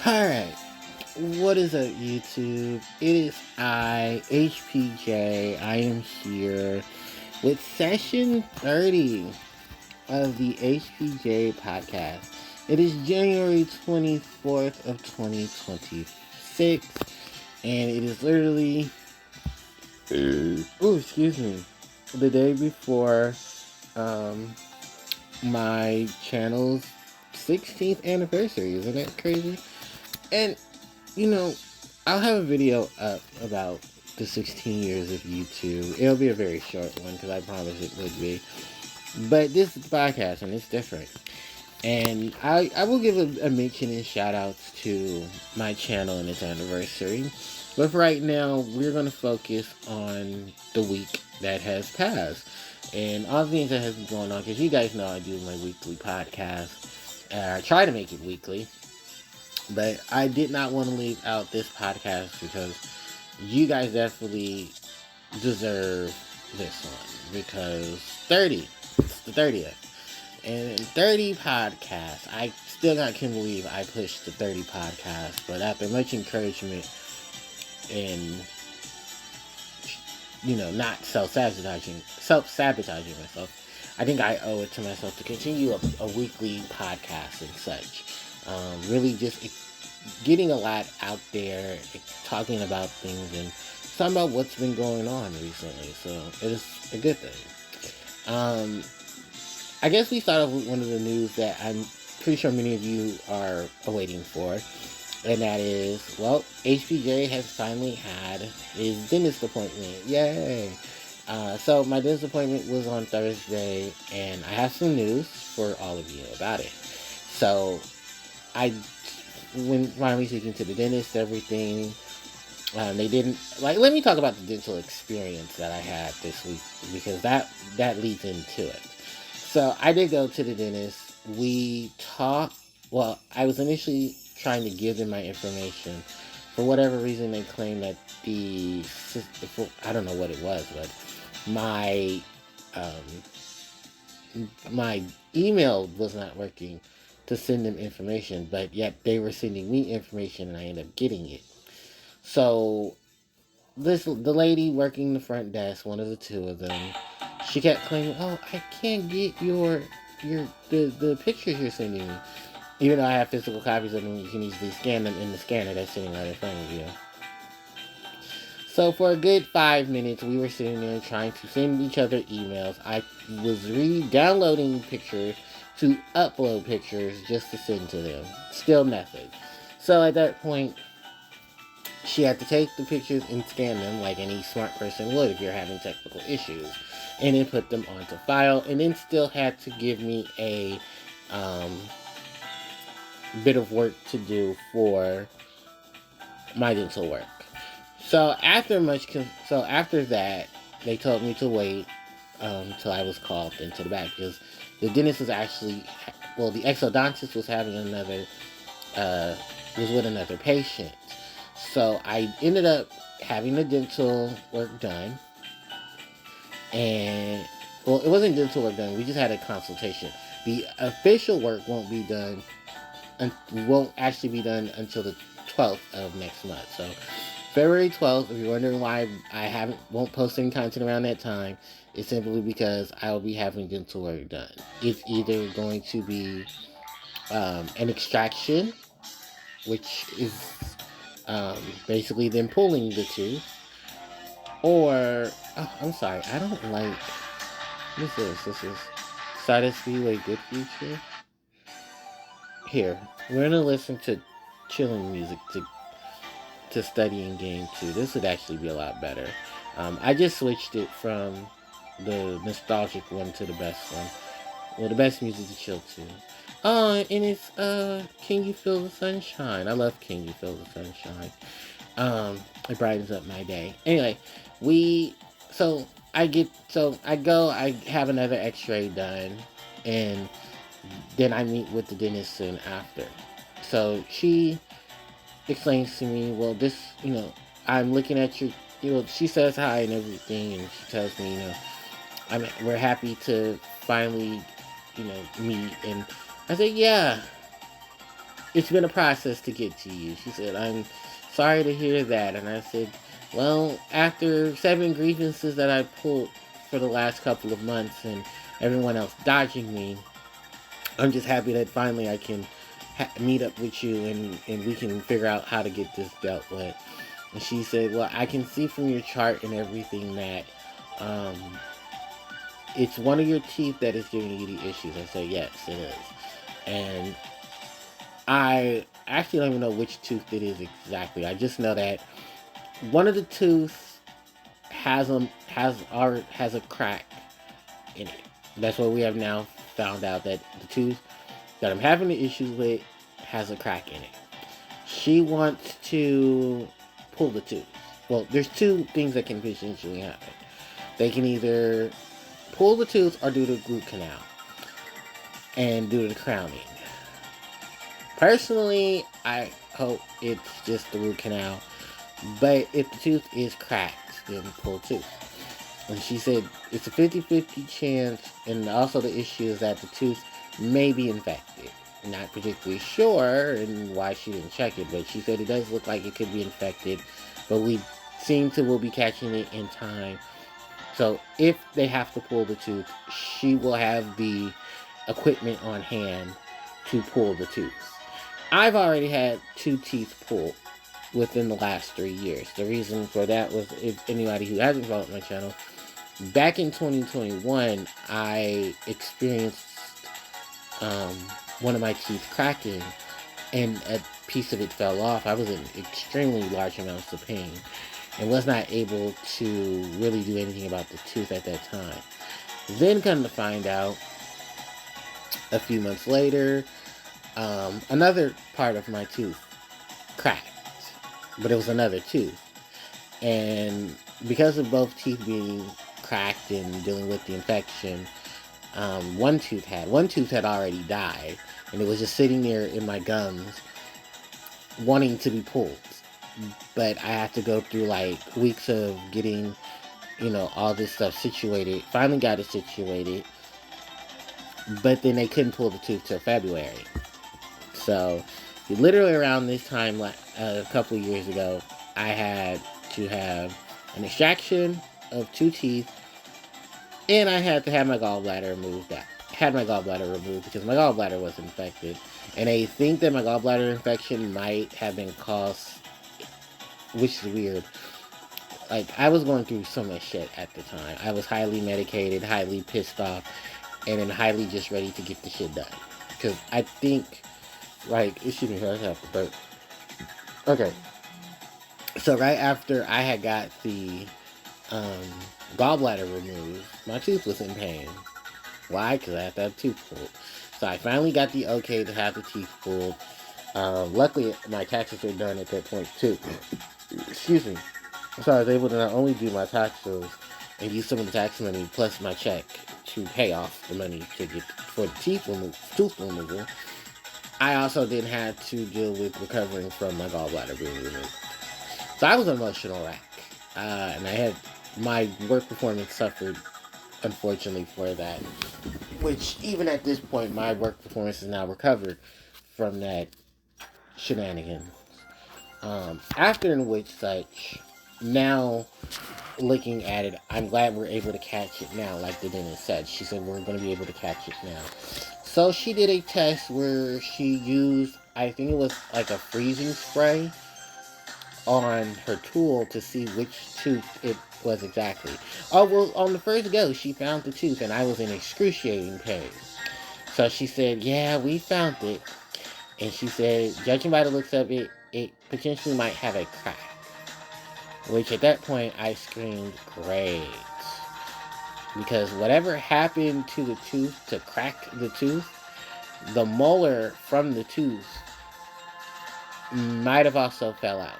Alright, what is up, YouTube? It is I, HPJ. I am here with session 30 of the HPJ Podcast. It is January 24th of 2026, and it is literally, excuse me, the day before my channel's 16th anniversary. Isn't that crazy? And, I'll have a video up about the 16 years of YouTube. It'll be a very short one because I promise it would be. But this is a podcast and it's different. And I will give a mention and shout outs to my channel and its anniversary. But for right now, we're going to focus on the week that has passed. And all the things that has been going on. Because you guys know I do my weekly podcast. I try to make it weekly. But I did not want to leave out this podcast because you guys definitely deserve this one. Because 30, it's the 30th. And in 30 podcasts, I still can't believe I pushed the 30 podcasts. But after much encouragement and, not self-sabotaging myself, I think I owe it to myself to continue a weekly podcast and such. Really just getting a lot out there, talking about things, and talking about what's been going on recently. So it is a good thing. I guess we start off with one of the news that I'm pretty sure many of you are awaiting for. And that is, well, HPJ has finally had his dentist appointment. Yay! So my dentist appointment was on Thursday, and I have some news for all of you about it. So when finally speaking to the dentist, everything, they didn't, let me talk about the dental experience that I had this week, because that leads into it. So I did go to the dentist. We talked, I was initially trying to give them my information. For whatever reason, they claimed that I don't know what it was, but my email was not working to send them information, but yet they were sending me information and I ended up getting it. So the lady working the front desk, one of the two of them, she kept claiming, "Oh, I can't get the pictures you're sending me." Even though I have physical copies of them, you can easily scan them in the scanner that's sitting right in front of you. So for a good 5 minutes, we were sitting there trying to send each other emails. I was re-downloading pictures to upload pictures just to send to them. Still nothing. So at that point, she had to take the pictures and scan them like any smart person would if you're having technical issues. And then put them onto file. And then still had to give me a bit of work to do for my dental work. So after that, they told me to wait till I was called into the back, because the dentist was actually, the exodontist was having was with another patient. So I ended up having the dental work done, and it wasn't dental work done. We just had a consultation. The official work won't actually be done until the 12th of next month. So February 12th, if you're wondering why I won't post any content around that time, it's simply because I will be having dental work done. It's either going to be an extraction, which is basically them pulling the tooth, or, I'm sorry, I don't like, this is Stardust Speedway Good Future. Here, we're going to listen to chilling music to study in game 2. This would actually be a lot better. I just switched it from the nostalgic one to the best one. Well, the best music to chill to. And it's Can You Feel the Sunshine? I love Can You Feel the Sunshine. It brightens up my day. Anyway, I have another x-ray done, and then I meet with the dentist soon after. So she explains to me, I'm looking at your, she says hi and everything, and she tells me, we're happy to finally, meet. And I said, yeah, it's been a process to get to you. She said, I'm sorry to hear that. And I said, well, after 7 grievances that I pulled for the last couple of months and everyone else dodging me, I'm just happy that finally I can meet up with you and we can figure out how to get this dealt with. And she said, well, I can see from your chart and everything that um, it's one of your teeth that is giving you the issues. I said, yes, it is. And I actually don't even know which tooth it is exactly. I just know that one of the tooth has a crack in it. That's what we have now found out, that the tooth that I'm having the issues with has a crack in it. She wants to pull the tooth. Well, there's 2 things that can potentially happen. They can either pull the tooth or do the root canal and do the crowning. Personally, I hope it's just the root canal. But if the tooth is cracked, then pull tooth. And she said it's a 50-50 chance, and also the issue is that the tooth may be infected. Not particularly sure and why she didn't check it, but she said it does look like it could be infected, but we will be catching it in time. So if they have to pull the tooth, she will have the equipment on hand to pull the tooth. I've already had 2 teeth pulled within the last 3 years. The reason for that was, if anybody who hasn't followed my channel, back in 2021, I experienced one of my teeth cracking, and a piece of it fell off. I was in extremely large amounts of pain and was not able to really do anything about the tooth at that time. Then come to find out, a few months later, another part of my tooth cracked, but it was another tooth. And because of both teeth being cracked and dealing with the infection, one tooth had already died, and it was just sitting there in my gums wanting to be pulled. But I had to go through like weeks of getting, all this stuff situated. Finally got it situated, but then they couldn't pull the tooth till February. So literally around this time, a couple years ago, I had to have an extraction of 2 teeth, and I had to have my gallbladder removed. Had my gallbladder removed because my gallbladder was infected, and they think that my gallbladder infection might have been caused, which is weird. Like, I was going through so much shit at the time. I was highly medicated, highly pissed off, and then highly just ready to get the shit done. Because I think, excuse me, I have to burp. Okay. So right after I had got the gallbladder removed, my tooth was in pain. Why? Because I had to have tooth pulled. So I finally got the okay to have the teeth pulled. Luckily, my taxes were done at that point too. Excuse me. So I was able to not only do my taxes and use some of the tax money plus my check to pay off the money to get for the tooth removal. I also didn't have to deal with recovering from my gallbladder being removed. So I was an emotional wreck. And I had my work performance suffered, unfortunately, for that. Which, even at this point, my work performance is now recovered from that shenanigans. After which such, now looking at it, I'm glad we're able to catch it now, like the dentist said. She said we're going to be able to catch it now. So she did a test where she used, I think it was like a freezing spray on her tool to see which tooth it was exactly. Oh, well, on the first go, she found the tooth, and I was in excruciating pain. So she said, yeah, we found it. And she said, judging by the looks of it, it potentially might have a crack. Which at that point, I screamed, great. Because whatever happened to the tooth to crack the tooth, the molar from the tooth might have also fell out.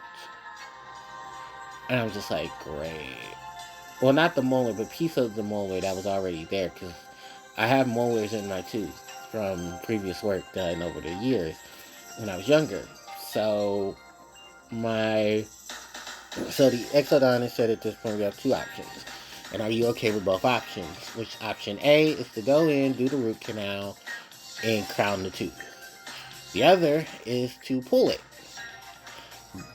And I was just like, great. Well, not the molar, but piece of the molar that was already there. Because I have molars in my tooth from previous work done over the years when I was younger. So the exodontist said at this point we have 2 options. And are you okay with both options? Which option A is to go in, do the root canal, and crown the tooth. The other is to pull it.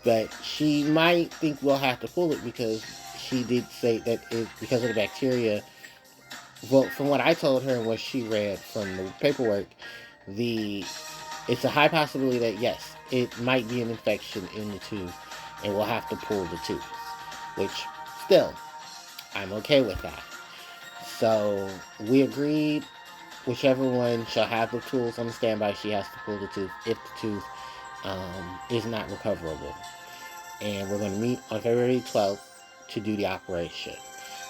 But she might think we'll have to pull it because she did say that it's because of the bacteria. Well, from what I told her and what she read from the paperwork, the it's a high possibility that yes, it might be an infection in the tooth, and we'll have to pull the tooth. Which, still, I'm okay with that. So we agreed. Whichever one shall have the tools on the standby, she has to pull the tooth if the tooth is not recoverable. And we're going to meet on February 12th to do the operation.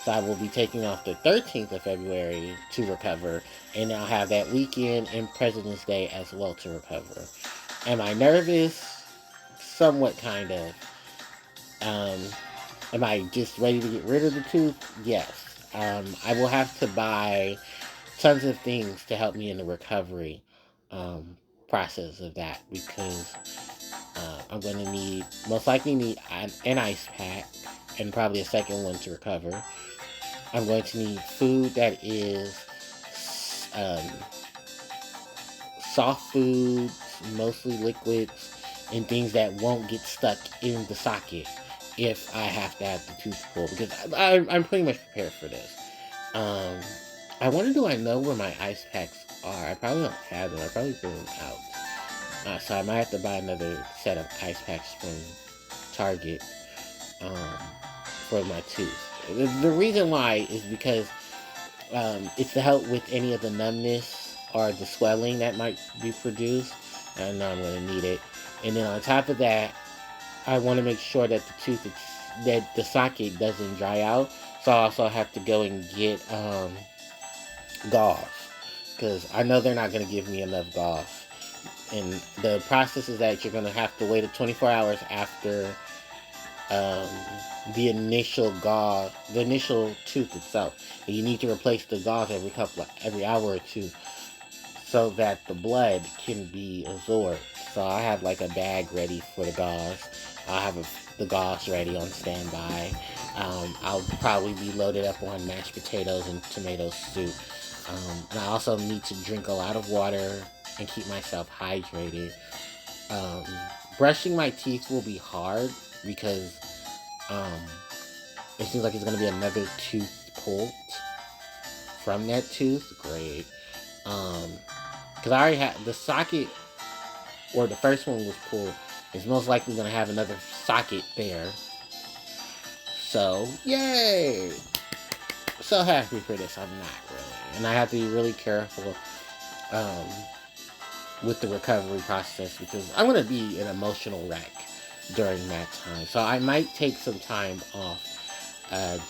So I will be taking off the 13th of February to recover, and I'll have that weekend and President's Day as well to recover. Am I nervous? Somewhat, kind of. Um, am I just ready to get rid of the tooth? Yes. I will have to buy tons of things to help me in the recovery process of that because I'm going to most likely need an ice pack and probably a second one to recover. I'm going to need food that is um, soft foods, mostly liquids, and things that won't get stuck in the socket if I have to have the tooth pulled because I'm pretty much prepared for this. I wonder, do I know where my ice packs are? I probably don't have them. I probably threw them out. So I might have to buy another set of ice packs from Target for my tooth. The reason why is because it's to help with any of the numbness or the swelling that might be produced. I know I'm going to need it. And then on top of that, I want to make sure that that the socket doesn't dry out. So I also have to go and get gauze because I know they're not going to give me enough gauze. And the process is that you're going to have to wait 24 hours after the initial tooth itself. And you need to replace the gauze every hour or two so that the blood can be absorbed. So I have like a bag ready for the gauze. I'll have the gauze ready on standby. I'll probably be loaded up on mashed potatoes and tomato soup. And I also need to drink a lot of water and keep myself hydrated. Brushing my teeth will be hard because it seems like it's going to be another tooth pulled from that tooth. Great. Because I already had the socket, or the first one was pulled, is most likely going to have another socket there. So, yay! So happy for this. I'm not really. And I have to be really careful with the recovery process because I'm going to be an emotional wreck during that time. So I might take some time off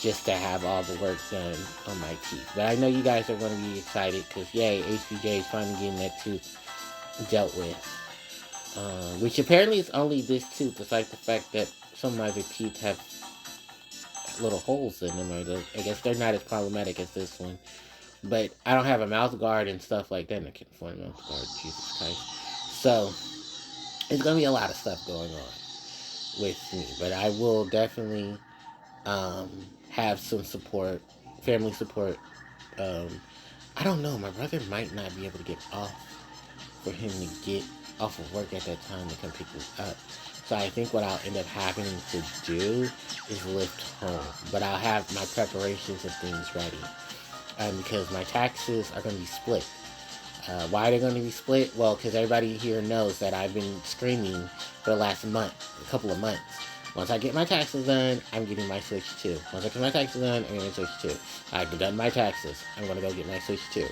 just to have all the work done on my teeth. But I know you guys are going to be excited because, yay, HPJ is finally getting that tooth dealt with. Which apparently is only this tooth, despite the fact that some of my other teeth have little holes in them. I guess they're not as problematic as this one. But I don't have a mouth guard and stuff like that. And I can't find a mouth guard, Jesus Christ. So, it's going to be a lot of stuff going on with me. But I will definitely have some support, family support. I don't know, my brother might not be able to get off for him to get off of work at that time to come pick me up. So I think what I'll end up having to do is lift home. But I'll have my preparations and things ready. Because my taxes are going to be split. Why they're going to be split? Well, because everybody here knows that I've been screaming for the last couple of months. Once I get my taxes done, I'm getting my Switch 2. Once I get my taxes done, I'm getting Switch 2. I've done my taxes. I'm going to go get my Switch 2.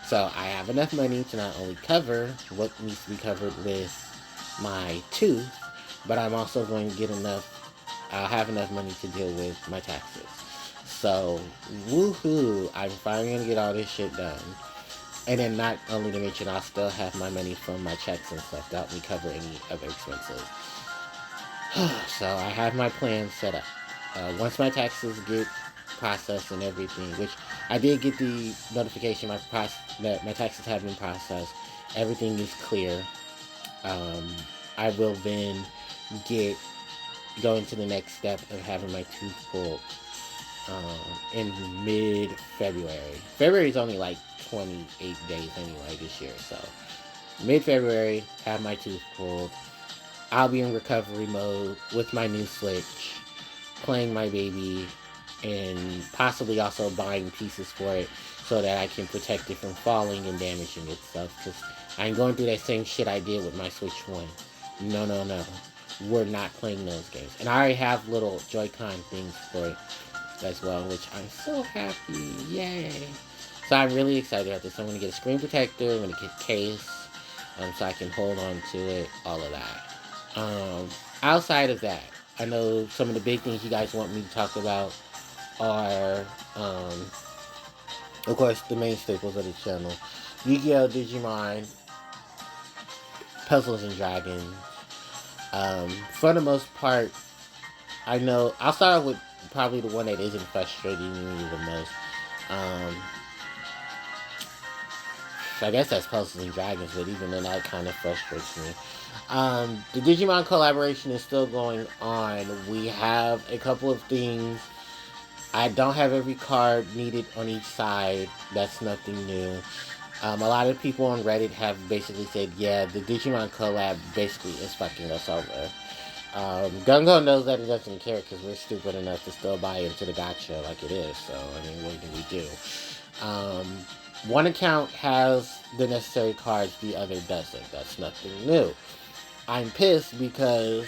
So I have enough money to not only cover what needs to be covered with my tooth, but I'm also going to I'll have enough money to deal with my taxes. So, woohoo, I'm finally going to get all this shit done. And then not only to mention, I'll still have my money from my checks and stuff to help me cover any other expenses. So, I have my plan set up. Once my taxes get processed and everything, which I did get the notification that my taxes have been processed, everything is clear. I will then go into the next step of having my tooth pulled in mid-February. February is only like 28 days anyway this year, so Mid-February, have my tooth pulled. I'll be in recovery mode with my new Switch, playing my baby, and possibly also buying pieces for it so that I can protect it from falling and damaging itself. Because I ain't going through that same shit I did with my Switch 1. No, no, no. We're not playing those games. And I already have little Joy-Con things for it as well, which I'm so happy. Yay. So I'm really excited about this. I'm going to get a screen protector. I'm going to get a case so I can hold on to it. All of that. Outside of that, I know some of the big things you guys want me to talk about are, of course, the main staples of the channel. Yu-Gi-Oh! Digimon, Puzzles and Dragons. For the most part, I know, I'll start with probably the one that isn't frustrating me the most. I guess that's Puzzles and Dragons, but even then that kind of frustrates me. The Digimon collaboration is still going on. We have a couple of things. I don't have every card needed on each side. That's nothing new. A lot of people on Reddit have basically said, yeah, the Digimon collab basically is fucking us over. Gungo knows that it doesn't care because we're stupid enough to still buy into the gacha like it is. So, I mean, what can we do? One account has the necessary cards, the other doesn't. That's nothing new. I'm pissed because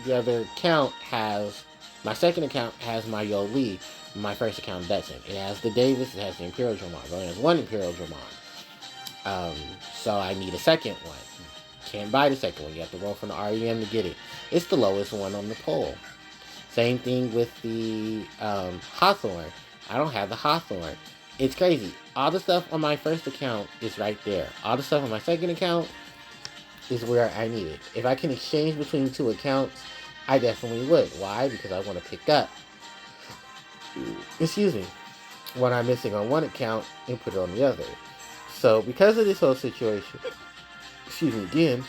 the other account has, my second account has my Yoli, my first account doesn't. It has the Davis, it has the Imperial Dramon. It only has one Imperial Dramon. So I need a second one. Can't buy the second one. You have to roll from the REM to get it. It's the lowest one on the poll. Same thing with the Hawthorne. I don't have the Hawthorne. It's crazy. All the stuff on my first account is right there. All the stuff on my second account is where I need it. If I can exchange between two accounts, I definitely would. Why? Because I want to pick up, excuse me, what I'm missing on one account and put it on the other. So because of this whole situation, excuse me again,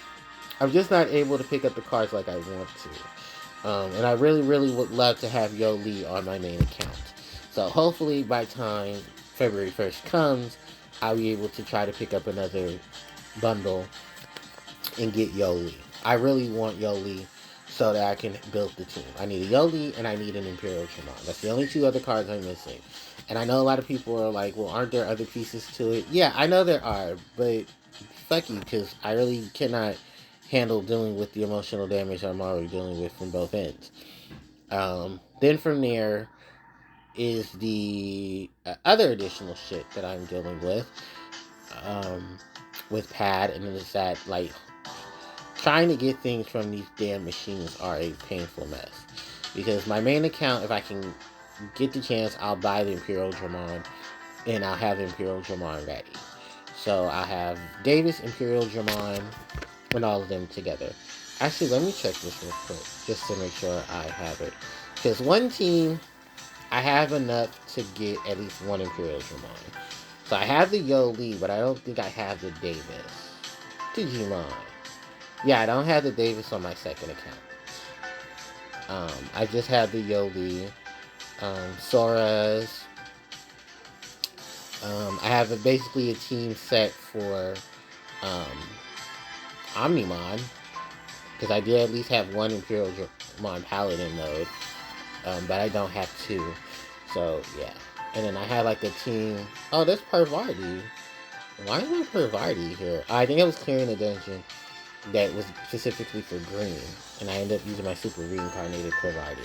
I'm just not able to pick up the cards like I want to. And I really, really would love to have Yoli on my main account. So hopefully by time February 1st comes, I'll be able to try to pick up another bundle and get Yoli. I really want Yoli so that I can build the team. I need a Yoli and I need an Imperial Dramon. That's the only two other cards I'm missing. And I know a lot of people are like, well, aren't there other pieces to it? Yeah, I know there are, but fuck you, because I really cannot handle dealing with the emotional damage I'm already dealing with from both ends. Then from there is the other additional shit that I'm dealing with Pad, and it's that, like, trying to get things from these damn machines are a painful mess. Because my main account, if I can get the chance, I'll buy the Imperial Dramon, and I'll have the Imperial Dramon ready. So I'll have Davis, Imperial Dramon, and all of them together. Actually, let me check this real quick, just to make sure I have it. Because one team, I have enough to get at least one Imperial Dramon. So I have the Yoli, but I don't think I have the Davis. Digimon. Yeah, I don't have the Davis on my second account. I just have the Yoli, Sora's. I have basically a team set for Omnimon, because I did at least have one Imperial Dramon Paladin mode, but I don't have two. So yeah, and then I had like a team. Oh, that's Parvati. Why is my Parvati here? I think I was clearing a dungeon that was specifically for green, and I ended up using my super reincarnated Parvati.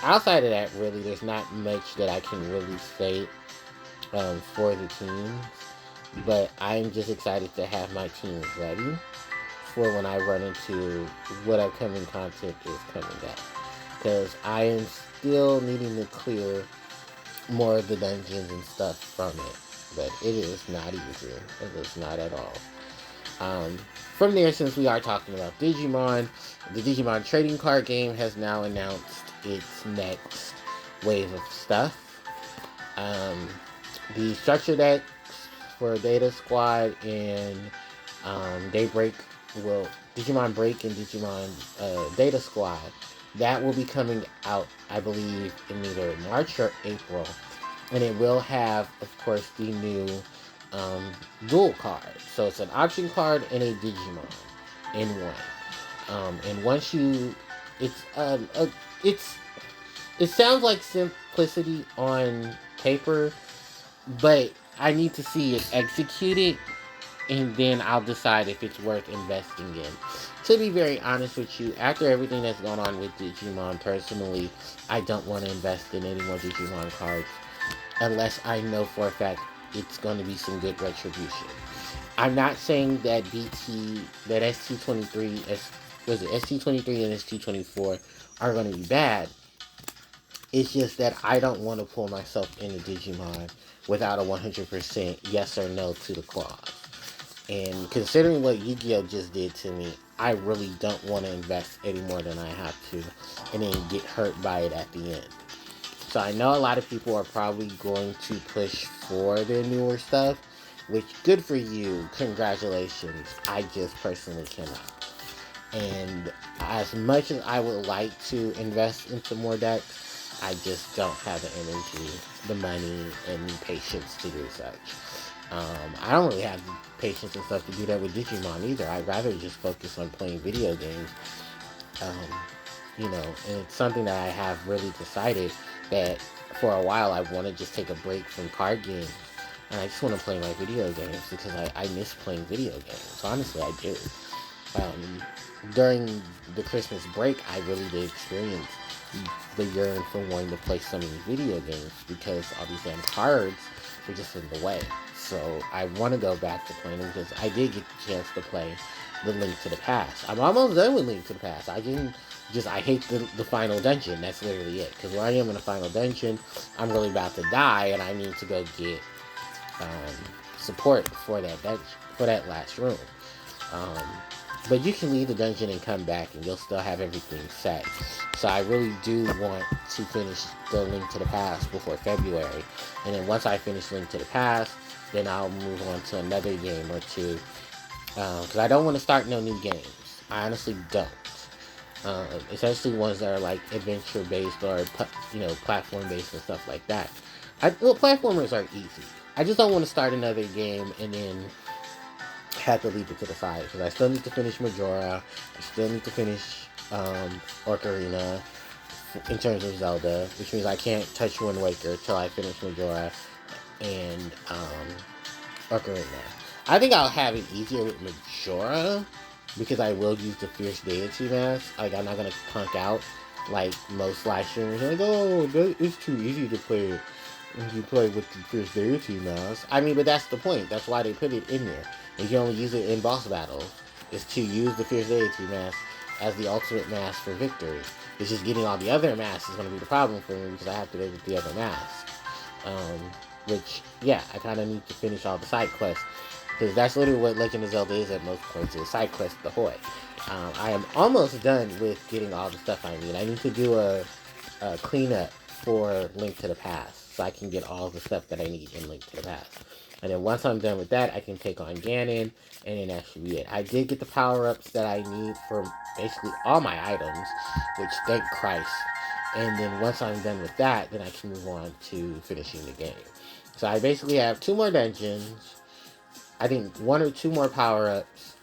Outside of that, really, there's not much that I can really say for the teams, but I'm just excited to have my teams ready for when I run into what upcoming content is coming up, because I am still needing to clear more of the dungeons and stuff from it, but it is not easy. It is not at all. From there, since we are talking about Digimon, the Digimon trading card game has now announced its next wave of stuff. The structure decks for Data Squad and Daybreak Digimon Break and Digimon Data Squad, that will be coming out, I believe, in either March or April. And it will have, of course, the new dual cards. So it's an auction card and a Digimon in one. And once you, it's it's it sounds like simplicity on paper, but I need to see it executed, and then I'll decide if it's worth investing in. To be very honest with you, after everything that's going on with Digimon, personally, I don't want to invest in any more Digimon cards unless I know for a fact it's going to be some good retribution. I'm not saying that ST23, was it ST23 and ST24 are going to be bad. It's just that I don't want to pull myself into Digimon without a 100% yes or no to the clause. And considering what Yu-Gi-Oh just did to me, I really don't want to invest any more than I have to and then get hurt by it at the end. So I know a lot of people are probably going to push for their newer stuff, which good for you, congratulations. I just personally cannot. And as much as I would like to invest into more decks, I just don't have the energy, the money, and the patience to do such. I don't really have the patience and stuff to do that with Digimon either. I'd rather just focus on playing video games. Um, and it's something that I have really decided that for a while I want to just take a break from card games. And I just want to play my video games because I miss playing video games. Honestly, I do. Um, During the Christmas break, I really did experience the yearn for wanting to play some of these video games because all these damn cards were just in the way. So I want to go back to playing them because I did get the chance to play the Link to the Past. I'm almost done with Link to the Past. I hate the final dungeon. That's literally it. Because where I am in the final dungeon, I'm really about to die and I need to go get support for that last room. Um, but you can leave the dungeon and come back and you'll still have everything set. So I really do want to finish the Link to the Past before February. And then once I finish Link to the Past, then I'll move on to another game or two. Because I don't want to start no new games. I honestly don't. Especially ones that are like adventure based or platform based and stuff like that. Platformers are easy. I just don't want to start another game and then have to leave it to the side because I still need to finish Majora. I still need to finish Ocarina in terms of Zelda, which means I can't touch Wind Waker till I finish Majora and Ocarina. I think I'll have it easier with Majora because I will use the Fierce Deity mask. Like, I'm not gonna punk out like most live streamers. Like, oh, it's too easy to play it when you play with the Fierce Deity mask. I mean, but that's the point. That's why they put it in there. You can only use it in boss battles. Is to use the Fierce Deity mask as the ultimate mask for victory. It's just getting all the other masks is going to be the problem for me because I have to go with the other masks. Which, yeah, I kind of need to finish all the side quests. Because that's literally what Legend of Zelda is at most points, is side quest the Hoy. I am almost done with getting all the stuff I need. I need to do a cleanup for Link to the Past, so I can get all the stuff that I need in Link to the Past. And then once I'm done with that, I can take on Ganon, and then that should be it. I did get the power-ups that I need for basically all my items, which thank Christ. And then once I'm done with that, then I can move on to finishing the game. So I basically have 2 more dungeons, I think 1 or 2 more power-ups,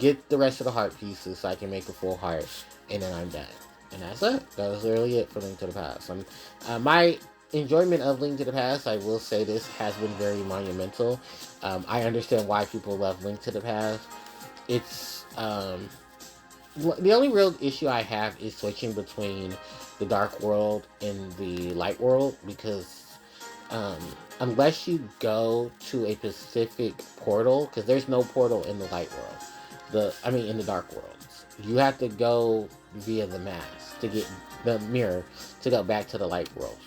get the rest of the heart pieces so I can make a full heart, and then I'm done. And that's it. That was really it for Link to the Past. My enjoyment of Link to the Past, I will say this, has been very monumental. I understand why people love Link to the Past. It's, the only real issue I have is switching between the Dark World and the Light World, because unless you go to a specific portal, because there's no portal in the Light World, in the Dark Worlds, you have to go via the mask to get the mirror to go back to the Light World.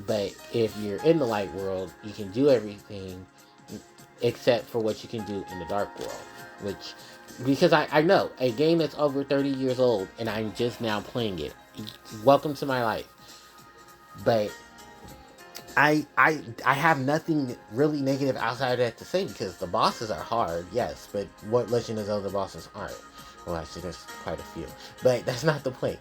But if you're in the Light World, you can do everything except for what you can do in the Dark World, because I know a game that's over 30 years old and I'm just now playing it. Welcome to my life. But I have nothing really negative outside of that to say, because the bosses are hard, yes, but what Legend of Zelda bosses aren't? Well, actually, there's quite a few, but that's not the point.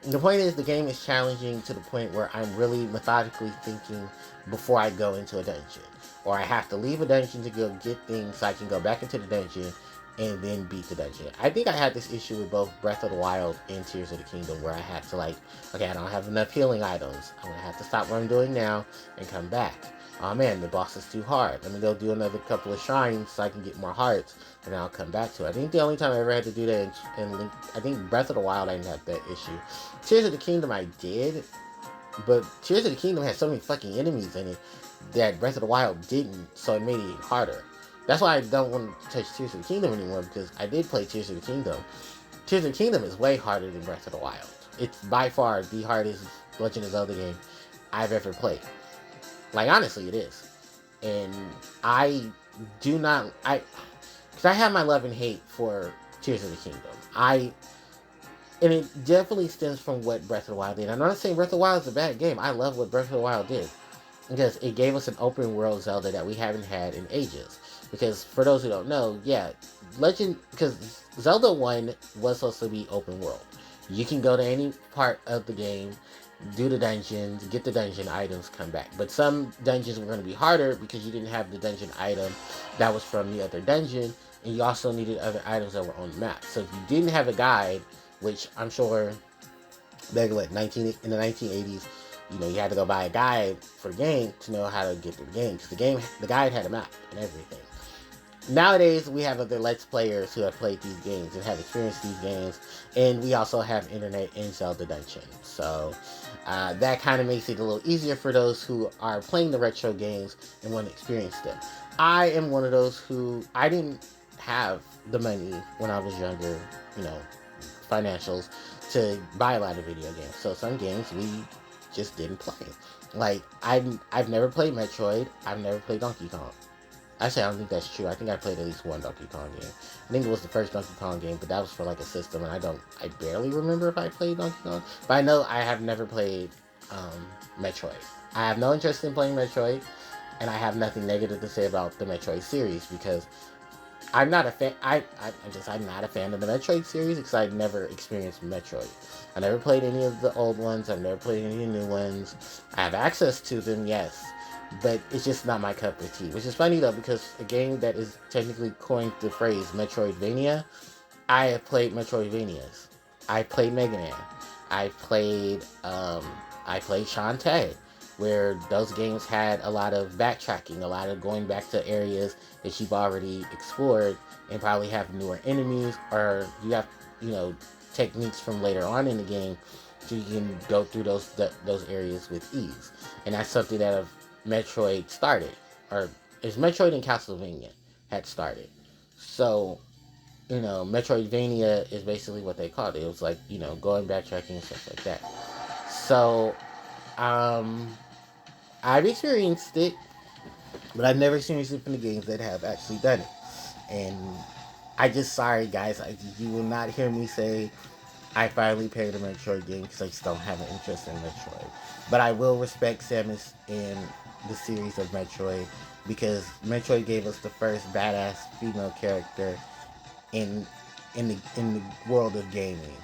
The point is, the game is challenging to the point where I'm really methodically thinking before I go into a dungeon. Or I have to leave a dungeon to go get things so I can go back into the dungeon and then beat the dungeon. I think I had this issue with both Breath of the Wild and Tears of the Kingdom where I had to like, okay, I don't have enough healing items. I'm going to have to stop what I'm doing now and come back. Oh man, the boss is too hard. Let me go do another couple of shrines so I can get more hearts, and then I'll come back to it. I think the only time I ever had to do that in Link, I think Breath of the Wild, I didn't have that issue. Tears of the Kingdom, I did, but Tears of the Kingdom had so many fucking enemies in it that Breath of the Wild didn't, so it made it harder. That's why I don't want to touch Tears of the Kingdom anymore, because I did play Tears of the Kingdom. Tears of the Kingdom is way harder than Breath of the Wild. It's by far the hardest Legend of Zelda game I've ever played. Like, honestly, it is. And I do not, because I have my love and hate for Tears of the Kingdom. And it definitely stems from what Breath of the Wild did. I'm not saying Breath of the Wild is a bad game. I love what Breath of the Wild did. Because it gave us an open world Zelda that we haven't had in ages. Because for those who don't know, yeah, because Zelda 1 was supposed to be open world. You can go to any part of the game, do the dungeons, get the dungeon items, come back. But some dungeons were going to be harder because you didn't have the dungeon item that was from the other dungeon, and you also needed other items that were on the map. So if you didn't have a guide, which I'm sure back in the 1980s, you had to go buy a guide for the game to know how to get through the game, because the guide had a map and everything. Nowadays, we have other Let's Players who have played these games and have experienced these games, and we also have internet in Zelda Dungeon. So that kind of makes it a little easier for those who are playing the retro games and want to experience them. I am one of those who, I didn't have the money when I was younger, financials, to buy a lot of video games. So some games we just didn't play. Like, I've never played Metroid. I've never played Donkey Kong. Actually, I don't think that's true. I think I played at least one Donkey Kong game. I think it was the first Donkey Kong game, but that was for like a system, and I barely remember if I played Donkey Kong. But I know I have never played Metroid. I have no interest in playing Metroid, and I have nothing negative to say about the Metroid series, because I'm not a fan. I'm not a fan of the Metroid series because I've never experienced Metroid. I never played any of the old ones. I've never played any of the new ones. I have access to them, yes, but it's just not my cup of tea. Which is funny though, because a game that is technically coined the phrase Metroidvania, I have played Metroidvanias. I played Mega Man. I played Shantae, where those games had a lot of backtracking, a lot of going back to areas that you've already explored and probably have newer enemies, or you have, techniques from later on in the game so you can go through those areas with ease. And that's something that Metroid started, or it's Metroid and Castlevania had started. So, Metroidvania is basically what they called it. It was like, going backtracking and stuff like that. So, I've experienced it, but I've never experienced it from the games that have actually done it. And sorry guys, you will not hear me say I finally played a Metroid game, because I just don't have an interest in Metroid. But I will respect Samus in the series of Metroid, because Metroid gave us the first badass female character in the world of gaming.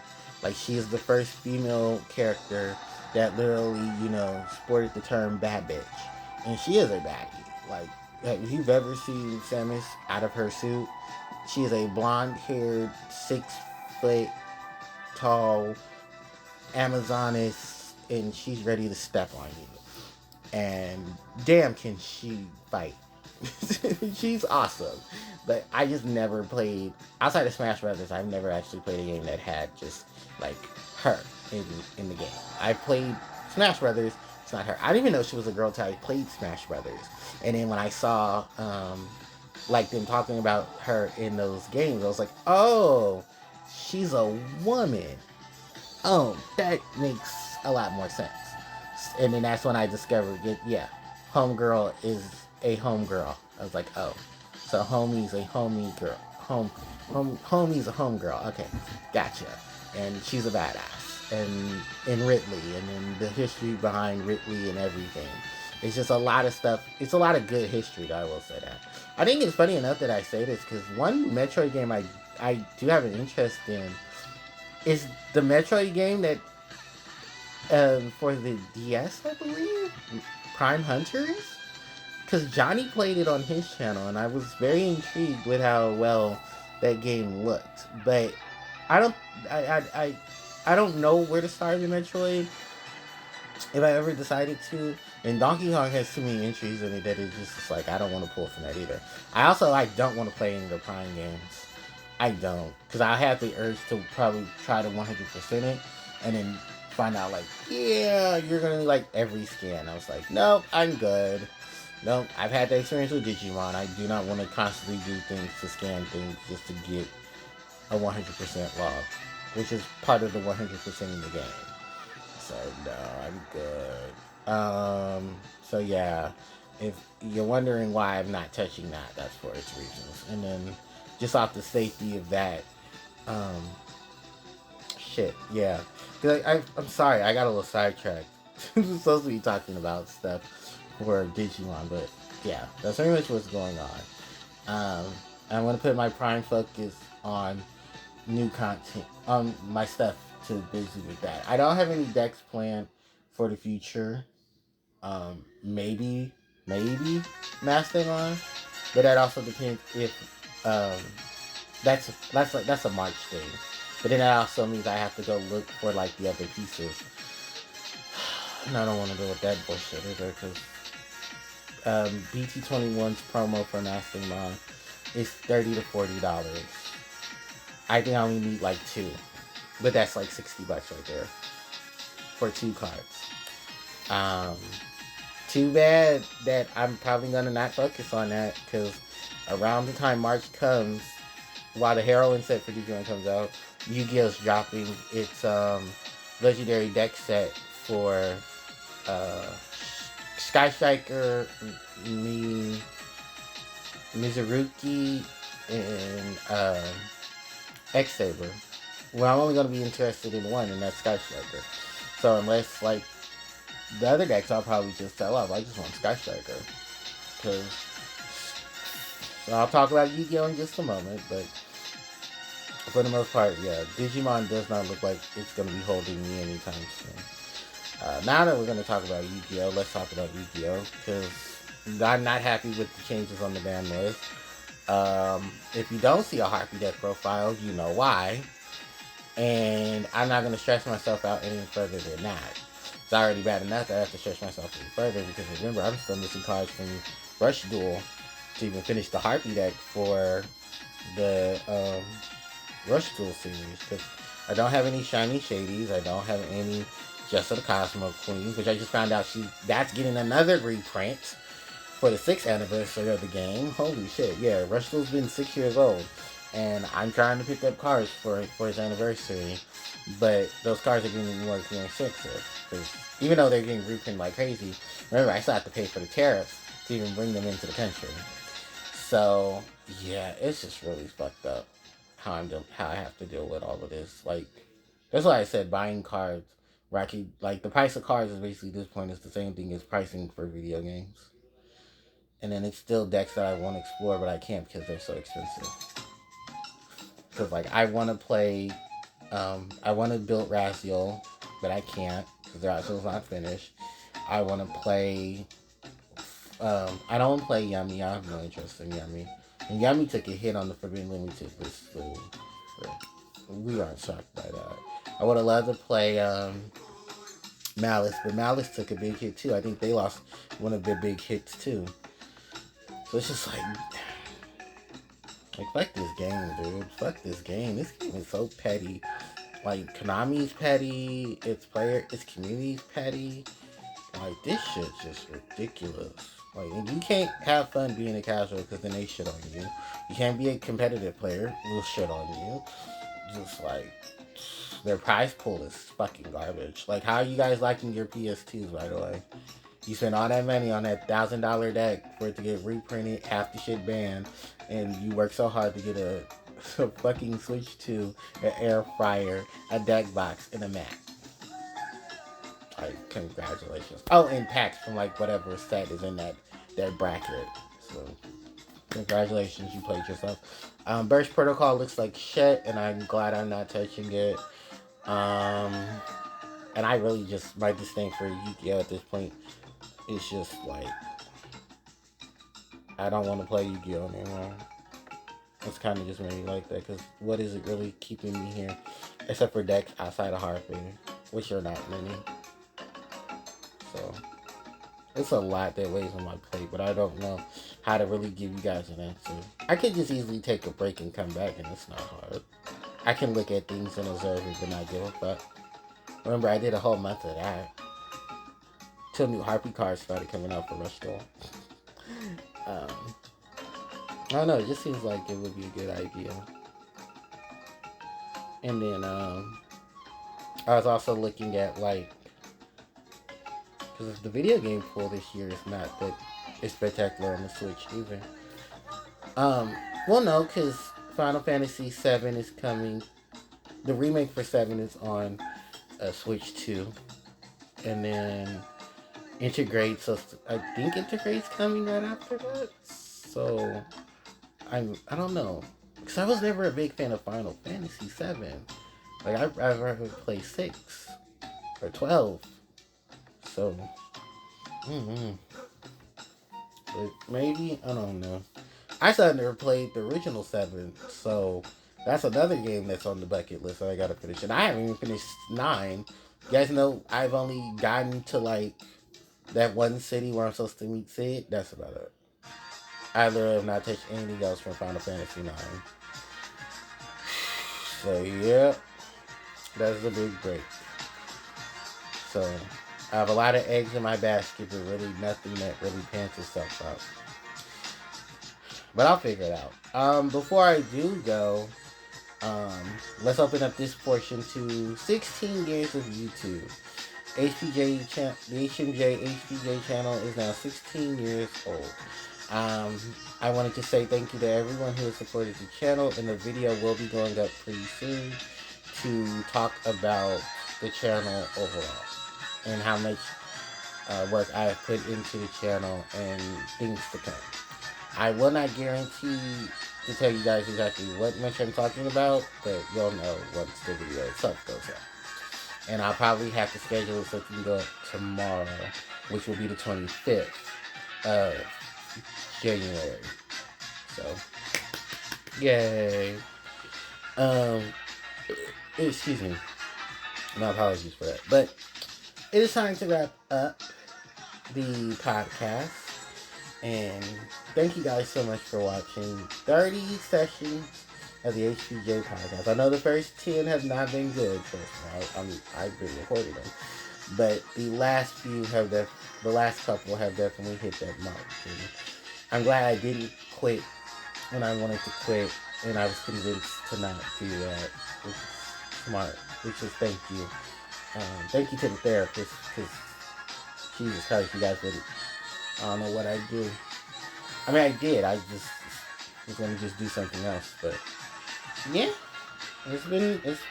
Like, she is the first female character that literally, sported the term bad bitch. And she is a baddie. Like, if you've ever seen Samus out of her suit, she is a blonde-haired, 6-foot tall Amazoness, and she's ready to step on you. And damn, can she fight. She's awesome. But I just never played, outside of Smash Brothers, I've never actually played a game that had just, like, her in the game. I played Smash Brothers, it's not her. I didn't even know she was a girl till I played Smash Brothers. And then when I saw, them talking about her in those games, I was like, oh, she's a woman. Oh, that makes a lot more sense. And then that's when I discovered, homegirl is a homegirl. I was like, oh, so homie's a homie girl. Homie's a homegirl. Okay, gotcha. And she's a badass. And Ridley, and then the history behind Ridley and everything. It's just a lot of stuff. It's a lot of good history, though, I will say that. I think it's funny enough that I say this, because one Metroid game I do have an interest in is the Metroid game that for the DS, I believe, Prime Hunters. Because Johnny played it on his channel, and I was very intrigued with how well that game looked. But I don't, I, I, I, I don't know where to start in Metroid if I ever decided to. And Donkey Kong has too many entries in it that it's just like I don't want to pull from that either. I don't want to play any of the Prime games. I don't, because I have the urge to probably try to 100% it, and then find out like, yeah, you're gonna like every scan. I was like, nope, I'm good. Nope, I've had that experience with Digimon. I do not want to constantly do things to scan things just to get a 100% log, which is part of the 100% in the game. So no, I'm good. So yeah, if you're wondering why I'm not touching that, that's for its reasons. And then just off the safety of that, um, shit, yeah. I'm sorry, I got a little sidetracked. I'm supposed to be talking about stuff for Digimon, but yeah, that's pretty much what's going on. I'm gonna put my prime focus on new content, on my stuff to busy with that. I don't have any decks planned for the future. Maybe Mastodon, but that also depends if that's a March thing. But then that also means I have to go look for like the other pieces, and I don't want to deal with that bullshit either because BT21's promo for Mastodon is $30 to $40. I think I only need like two, but that's like $60 right there for two cards. Um, Too bad that I'm probably gonna not focus on that because around the time March comes, while the heroine set for Digimon comes out, Yu-Gi-Oh's dropping its legendary deck set for uh, Sky Striker, Mizuruki, and X Saber. Well, I'm only gonna be interested in one, and that's Sky Striker. So unless like the other decks, I'll probably just sell up. I just want Sky Striker. Cause so I'll talk about Yu-Gi-Oh in just a moment, but for the most part, yeah, Digimon does not look like it's gonna be holding me anytime soon. Now that we're gonna talk about Yu-Gi-Oh, let's talk about Yu-Gi-Oh because I'm not happy with the changes on the ban list. If you don't see a Harpie deck profile, you know why. And I'm not gonna stress myself out any further than that. It's already bad enough that I have to stretch myself any further because remember, I'm still missing cards from Rush Duel to even finish the Harpie deck for the Rush Duel series. Because I don't have any Shiny Shadies, I don't have any Just of the Cosmo Queens, which I just found out that's getting another reprint for the 6th anniversary of the game. Holy shit, yeah, Rush Duel's been 6 years old. And I'm trying to pick up cards for its anniversary, but those cards are getting more expensive. Because even though they're getting reprinted like crazy, remember I still have to pay for the tariffs to even bring them into the country. So yeah, it's just really fucked up how I have to deal with all of this. Like that's why I said buying cards where I could like the price of cards is basically at this point is the same thing as pricing for video games. And then it's still decks that I want to explore, but I can't because they're so expensive. Because like I want to play, I want to build Raziel, but I can't because Raziel's not finished. I want to play, I don't want to play Yummy. I have no interest in Yummy. And Yummy took a hit on the Forbidden Limited list, so we aren't shocked by that. I would have loved to play Malice, but Malice took a big hit too. I think they lost one of their big hits too. So it's just like, fuck this game, dude. Fuck this game. This game is so petty. Like, Konami's petty. Its community's petty. Like, this shit's just ridiculous. Like, and you can't have fun being a casual because then they shit on you. You can't be a competitive player. We'll shit on you. Just like, their prize pool is fucking garbage. Like, how are you guys liking your PS2s, by the way? You spend all that money on that $1,000 deck for it to get reprinted, half the shit banned, and you work so hard to get a fucking Switch 2, an air fryer, a deck box, and a mat. Like, congratulations. Oh, and packs from like whatever set is in that bracket. So, congratulations, you played yourself. Burst Protocol looks like shit, and I'm glad I'm not touching it. And I really just, my disdain for Yu-Gi-Oh! At this point is just like, I don't want to play Yu-Gi-Oh! Anymore. It's kind of just made me like that, because what is it really keeping me here? Except for decks outside of Harpie, which are not many. So, it's a lot that weighs on my plate, but I don't know how to really give you guys an answer. I could just easily take a break and come back, and it's not hard. I can look at things and observe it, but not give a fuck. Remember, I did a whole month of that. Till new Harpie cards started coming out for Rush Doll. I don't know, it just seems like it would be a good idea. And then, I was also looking at, like, because the video game pool this year is not that it's spectacular on the Switch either. Well, no, because Final Fantasy VII is coming. The remake for 7 is on Switch 2. And then Integrate, so I think Integrate's coming right after that. So, I don't know. Because I was never a big fan of Final Fantasy VII. Like, I'd rather play 6 or 12. So, but maybe, I don't know. I still never played the original 7, so that's another game that's on the bucket list that I gotta finish. And I haven't even finished 9. You guys know I've only gotten to, like, that one city where I'm supposed to meet Sid. That's about it. I literally have not touched anything else from Final Fantasy 9. So, yeah, that's a big break. So, I have a lot of eggs in my basket, but really nothing that really pants itself out. But I'll figure it out. Before I do go, let's open up this portion to 16 years of YouTube. The HPJ HPJ channel is now 16 years old. I wanted to say thank you to everyone who has supported the channel, and the video will be going up pretty soon to talk about the channel overall and how much work I have put into the channel and things to come. I will not guarantee to tell you guys exactly what much I'm talking about, but you'll know once the video itself goes up. And I'll probably have to schedule it so it can go up tomorrow, which will be the 25th of January. So, yay. Excuse me. My apologies for that. But it is time to wrap up the podcast. And thank you guys so much for watching 30 sessions of the HPJ podcast. I know the first 10 have not been good, trust me. I've been recording them. But the last couple have definitely hit that mark. And I'm glad I didn't quit when I wanted to quit, and I was convinced to not do that, which is smart, which is thank you. Thank you to the therapist, because Jesus Christ, you guys wouldn't. I don't know what I do. I mean, I did. I just was going to just do something else, but yeah, it's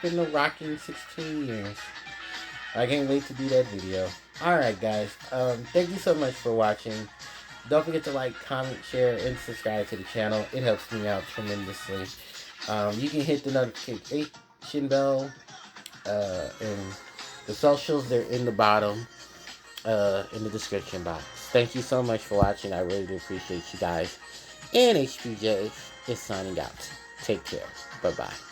been a rocking 16 years. I can't wait to do that video. Alright guys, thank you so much for watching. Don't forget to like, comment, share, and subscribe to the channel. It helps me out tremendously. You can hit the notification bell, and the socials, they're in the bottom, in the description box. Thank you so much for watching. I really do appreciate you guys. And HPJ is signing out. Take care. Bye-bye.